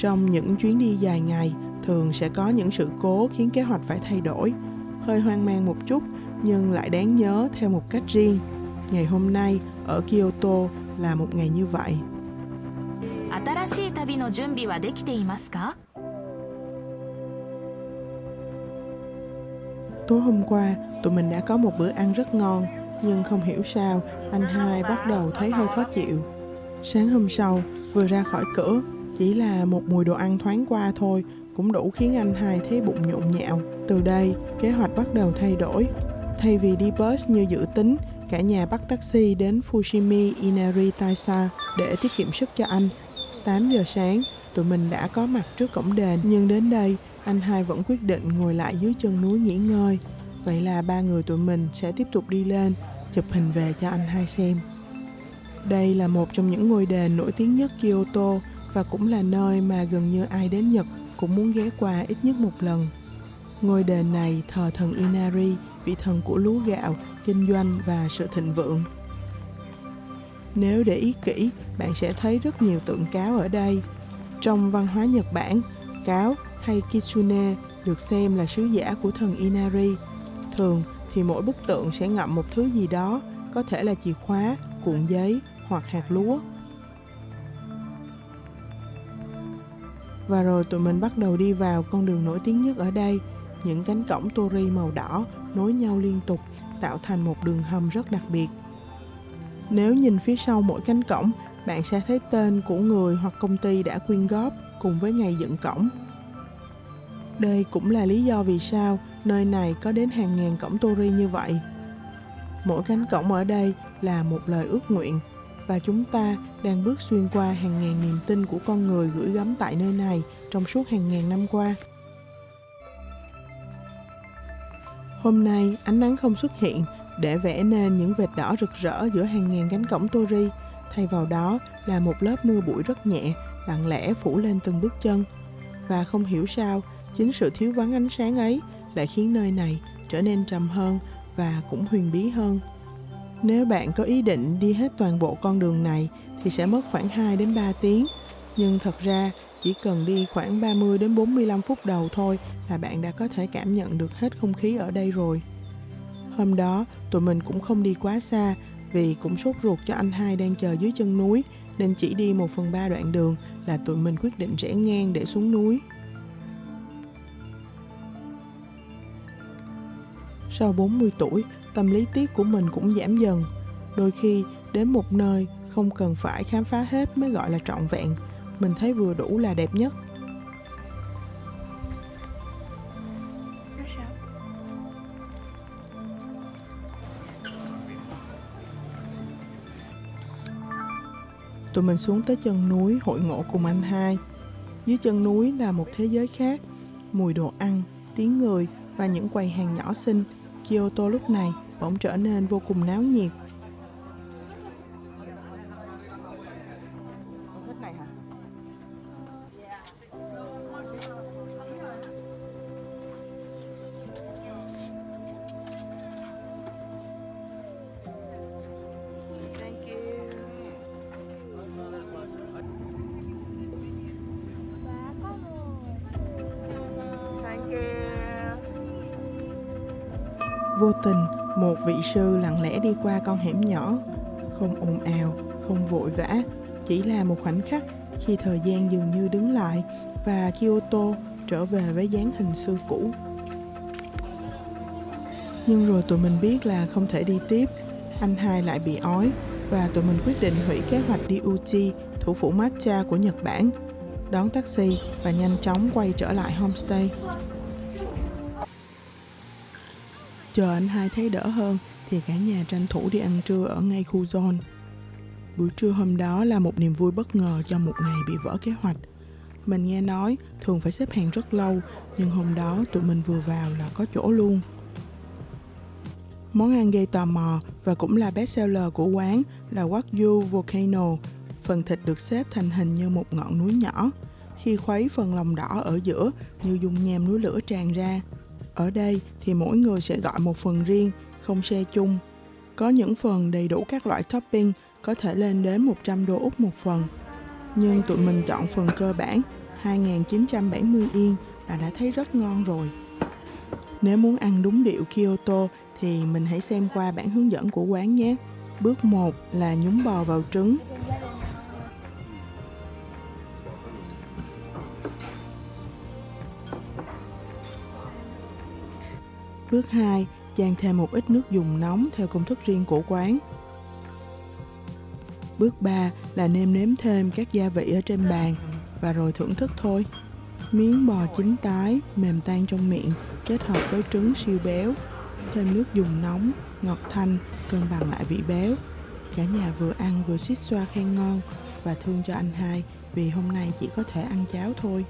Trong những chuyến đi dài ngày, thường sẽ có những sự cố khiến kế hoạch phải thay đổi. Hơi hoang mang một chút, nhưng lại đáng nhớ theo một cách riêng. Ngày hôm nay ở Kyoto là một ngày như vậy. 新しい旅の準備はできていますか? Tối hôm qua, tụi mình đã có một bữa ăn rất ngon, nhưng không hiểu sao anh hai bắt đầu thấy hơi khó chịu. Sáng hôm sau, vừa ra khỏi cửa, chỉ là một mùi đồ ăn thoáng qua thôi cũng đủ khiến anh hai thấy bụng nhộn nhạo. Từ đây, kế hoạch bắt đầu thay đổi. Thay vì đi bus như dự tính, cả nhà bắt taxi đến Fushimi Inari Taisha để tiết kiệm sức cho anh. 8 giờ sáng, tụi mình đã có mặt trước cổng đền, nhưng đến đây, anh hai vẫn quyết định ngồi lại dưới chân núi nghỉ ngơi. Vậy là ba người tụi mình sẽ tiếp tục đi lên, chụp hình về cho anh hai xem. Đây là một trong những ngôi đền nổi tiếng nhất Kyoto và cũng là nơi mà gần như ai đến Nhật cũng muốn ghé qua ít nhất một lần. Ngôi đền này thờ thần Inari, vị thần của lúa gạo, kinh doanh và sự thịnh vượng. Nếu để ý kỹ, bạn sẽ thấy rất nhiều tượng cáo ở đây. Trong văn hóa Nhật Bản, cáo hay kitsune được xem là sứ giả của thần Inari. Thường thì mỗi bức tượng sẽ ngậm một thứ gì đó, có thể là chìa khóa, cuộn giấy hoặc hạt lúa. Và rồi tụi mình bắt đầu đi vào con đường nổi tiếng nhất ở đây. Những cánh cổng torii màu đỏ nối nhau liên tục, tạo thành một đường hầm rất đặc biệt. Nếu nhìn phía sau mỗi cánh cổng, bạn sẽ thấy tên của người hoặc công ty đã quyên góp cùng với ngày dựng cổng. Đây cũng là lý do vì sao nơi này có đến hàng ngàn cổng torii như vậy. Mỗi cánh cổng ở đây là một lời ước nguyện, và chúng ta đang bước xuyên qua hàng ngàn niềm tin của con người gửi gắm tại nơi này trong suốt hàng ngàn năm qua. Hôm nay, ánh nắng không xuất hiện để vẽ nên những vệt đỏ rực rỡ giữa hàng ngàn cánh cổng torii. Thay vào đó là một lớp mưa bụi rất nhẹ, lặng lẽ phủ lên từng bước chân. Và không hiểu sao, chính sự thiếu vắng ánh sáng ấy lại khiến nơi này trở nên trầm hơn và cũng huyền bí hơn. Nếu bạn có ý định đi hết toàn bộ con đường này thì sẽ mất khoảng 2 đến 3 tiếng. Nhưng thật ra chỉ cần đi khoảng 30 đến 45 phút đầu thôi là bạn đã có thể cảm nhận được hết không khí ở đây rồi. Hôm đó tụi mình cũng không đi quá xa vì cũng sốt ruột cho anh hai đang chờ dưới chân núi, nên chỉ đi 1/3 đoạn đường là tụi mình quyết định rẽ ngang để xuống núi. Sau 40 tuổi, tâm lý tiếc của mình cũng giảm dần. Đôi khi đến một nơi không cần phải khám phá hết mới gọi là trọn vẹn. Mình thấy vừa đủ là đẹp nhất. Tụi mình xuống tới chân núi hội ngộ cùng anh hai. Dưới chân núi là một thế giới khác. Mùi đồ ăn, tiếng người và những quầy hàng nhỏ xinh. Kyoto lúc này bỗng trở nên vô cùng náo nhiệt. Vô tình, một vị sư lặng lẽ đi qua con hẻm nhỏ, không ồn ào, không vội vã, chỉ là một khoảnh khắc khi thời gian dường như đứng lại và Kyoto trở về với dáng hình xưa cũ. Nhưng rồi tụi mình biết là không thể đi tiếp, anh hai lại bị ói và tụi mình quyết định hủy kế hoạch đi Uchi, thủ phủ matcha của Nhật Bản, đón taxi và nhanh chóng quay trở lại homestay. Chờ anh hai thấy đỡ hơn thì cả nhà tranh thủ đi ăn trưa ở ngay khu zone. Buổi trưa hôm đó là một niềm vui bất ngờ cho một ngày bị vỡ kế hoạch. Mình nghe nói thường phải xếp hàng rất lâu, nhưng hôm đó tụi mình vừa vào là có chỗ luôn. Món ăn gây tò mò và cũng là bestseller của quán là Wagyu Volcano. Phần thịt được xếp thành hình như một ngọn núi nhỏ. Khi khuấy phần lòng đỏ ở giữa như dung nham núi lửa tràn ra. Ở đây thì mỗi người sẽ gọi một phần riêng, không share chung. Có những phần đầy đủ các loại topping, có thể lên đến 100 đô Úc một phần. Nhưng tụi mình chọn phần cơ bản, 2.970 yên là đã thấy rất ngon rồi. Nếu muốn ăn đúng điệu Kyoto thì mình hãy xem qua bản hướng dẫn của quán nhé. Bước 1 là nhúng bò vào trứng. Bước 2, chan thêm một ít nước dùng nóng theo công thức riêng của quán. Bước 3 là nêm nếm thêm các gia vị ở trên bàn và rồi thưởng thức thôi. Miếng bò chín tái, mềm tan trong miệng, kết hợp với trứng siêu béo, thêm nước dùng nóng, ngọt thanh, cân bằng lại vị béo. Cả nhà vừa ăn vừa xít xoa khen ngon và thương cho anh hai vì hôm nay chỉ có thể ăn cháo thôi.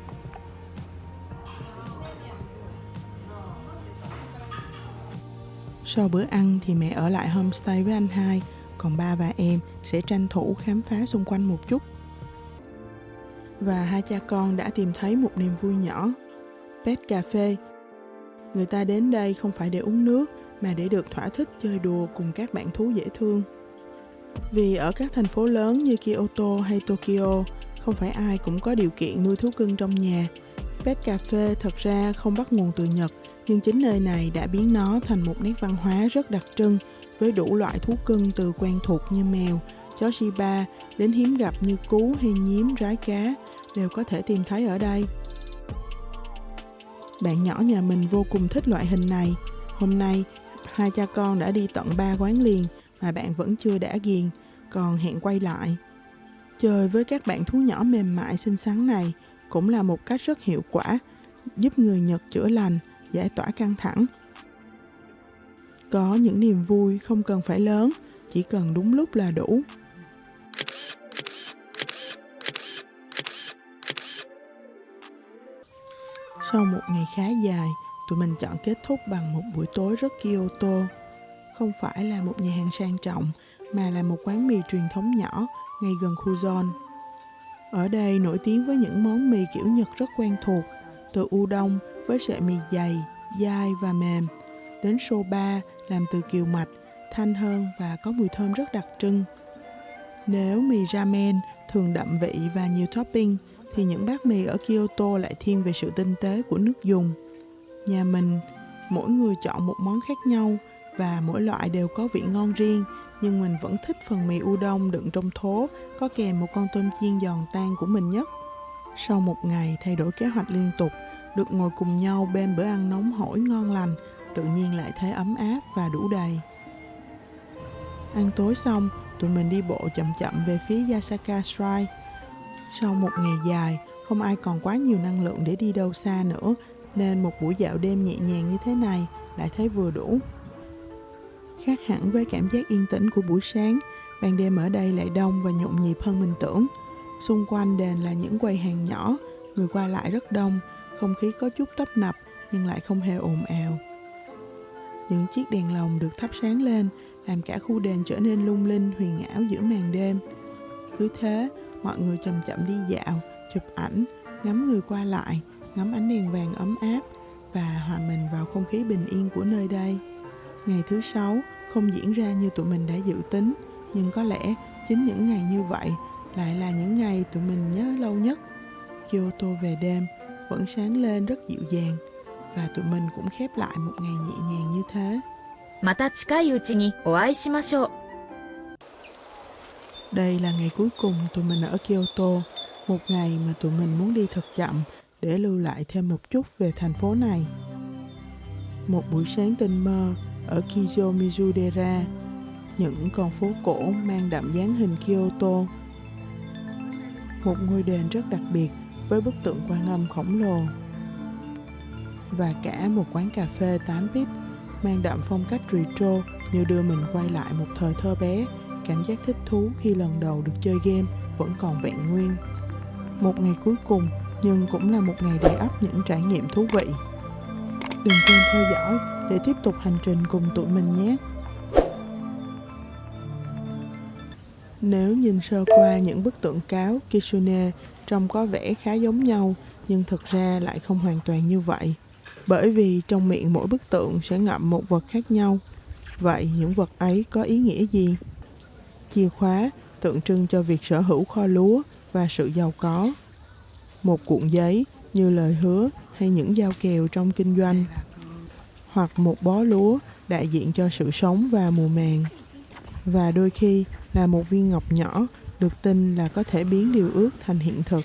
Sau bữa ăn thì mẹ ở lại homestay với anh hai, còn ba và em sẽ tranh thủ khám phá xung quanh một chút. Và hai cha con đã tìm thấy một niềm vui nhỏ, Pet Cafe. Người ta đến đây không phải để uống nước mà để được thỏa thích chơi đùa cùng các bạn thú dễ thương. Vì ở các thành phố lớn như Kyoto hay Tokyo, không phải ai cũng có điều kiện nuôi thú cưng trong nhà. Pet Cafe thật ra không bắt nguồn từ Nhật, nhưng chính nơi này đã biến nó thành một nét văn hóa rất đặc trưng với đủ loại thú cưng từ quen thuộc như mèo, chó Shiba đến hiếm gặp như cú hay nhím, rái cá đều có thể tìm thấy ở đây. Bạn nhỏ nhà mình vô cùng thích loại hình này. Hôm nay, hai cha con đã đi tận 3 quán liền mà bạn vẫn chưa đã ghiền, còn hẹn quay lại. Chơi với các bạn thú nhỏ mềm mại xinh xắn này cũng là một cách rất hiệu quả, giúp người Nhật chữa lành, giải tỏa căng thẳng. Có những niềm vui không cần phải lớn, chỉ cần đúng lúc là đủ. Sau một ngày khá dài, tụi mình chọn kết thúc bằng một buổi tối rất Kyoto. Không phải là một nhà hàng sang trọng, mà là một quán mì truyền thống nhỏ ngay gần khu Zone. Ở đây nổi tiếng với những món mì kiểu Nhật rất quen thuộc, từ udon với sợi mì dày, dai và mềm, đến soba làm từ kiều mạch, thanh hơn và có mùi thơm rất đặc trưng. Nếu mì ramen thường đậm vị và nhiều topping, thì những bát mì ở Kyoto lại thiên về sự tinh tế của nước dùng. Nhà mình, mỗi người chọn một món khác nhau và mỗi loại đều có vị ngon riêng, nhưng mình vẫn thích phần mì udon đựng trong thố, có kèm một con tôm chiên giòn tan của mình nhất. Sau một ngày thay đổi kế hoạch liên tục, được ngồi cùng nhau bên bữa ăn nóng hổi ngon lành, tự nhiên lại thấy ấm áp và đủ đầy. Ăn tối xong, tụi mình đi bộ chậm chậm về phía Yasaka Shrine. Sau một ngày dài, không ai còn quá nhiều năng lượng để đi đâu xa nữa, nên một buổi dạo đêm nhẹ nhàng như thế này lại thấy vừa đủ. Khác hẳn với cảm giác yên tĩnh của buổi sáng, ban đêm ở đây lại đông và nhộn nhịp hơn mình tưởng. Xung quanh đền là những quầy hàng nhỏ, người qua lại rất đông, không khí có chút tấp nập nhưng lại không hề ồn ào. Những chiếc đèn lồng được thắp sáng lên, làm cả khu đền trở nên lung linh huyền ảo giữa màn đêm. Cứ thế, mọi người chậm chậm đi dạo, chụp ảnh, ngắm người qua lại, ngắm ánh đèn vàng ấm áp và hòa mình vào không khí bình yên của nơi đây. Ngày thứ 6 không diễn ra như tụi mình đã dự tính, nhưng có lẽ chính những ngày như vậy lại là những ngày tụi mình nhớ lâu nhất. Kyoto về đêm vẫn sáng lên rất dịu dàng và tụi mình cũng khép lại một ngày nhẹ nhàng như thế. また近いうちにお会いしましょう。 Đây là ngày cuối cùng tụi mình ở Kyoto, một ngày mà tụi mình muốn đi thật chậm để lưu lại thêm một chút về thành phố này. Một buổi sáng tinh mơ ở Kiyomizu-dera, những con phố cổ mang đậm dáng hình Kyoto. Một ngôi đền rất đặc biệt với bức tượng Quan Âm khổng lồ. Và cả một quán cà phê 8-bit mang đậm phong cách retro như đưa mình quay lại một thời thơ bé. Cảm giác thích thú khi lần đầu được chơi game vẫn còn vẹn nguyên. Một ngày cuối cùng nhưng cũng là một ngày đầy ắp những trải nghiệm thú vị. Đừng quên theo dõi để tiếp tục hành trình cùng tụi mình nhé. Nếu nhìn sơ qua những bức tượng cáo Kitsune trông có vẻ khá giống nhau, nhưng thực ra lại không hoàn toàn như vậy. Bởi vì trong miệng mỗi bức tượng sẽ ngậm một vật khác nhau. Vậy những vật ấy có ý nghĩa gì? Chìa khóa tượng trưng cho việc sở hữu kho lúa và sự giàu có. một cuộn giấy như lời hứa hay những giao kèo trong kinh doanh, hoặc một bó lúa đại diện cho sự sống và mùa màng. Và đôi khi là một viên ngọc nhỏ được tin là có thể biến điều ước thành hiện thực.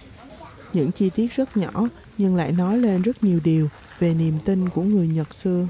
Những chi tiết rất nhỏ nhưng lại nói lên rất nhiều điều về niềm tin của người Nhật xưa.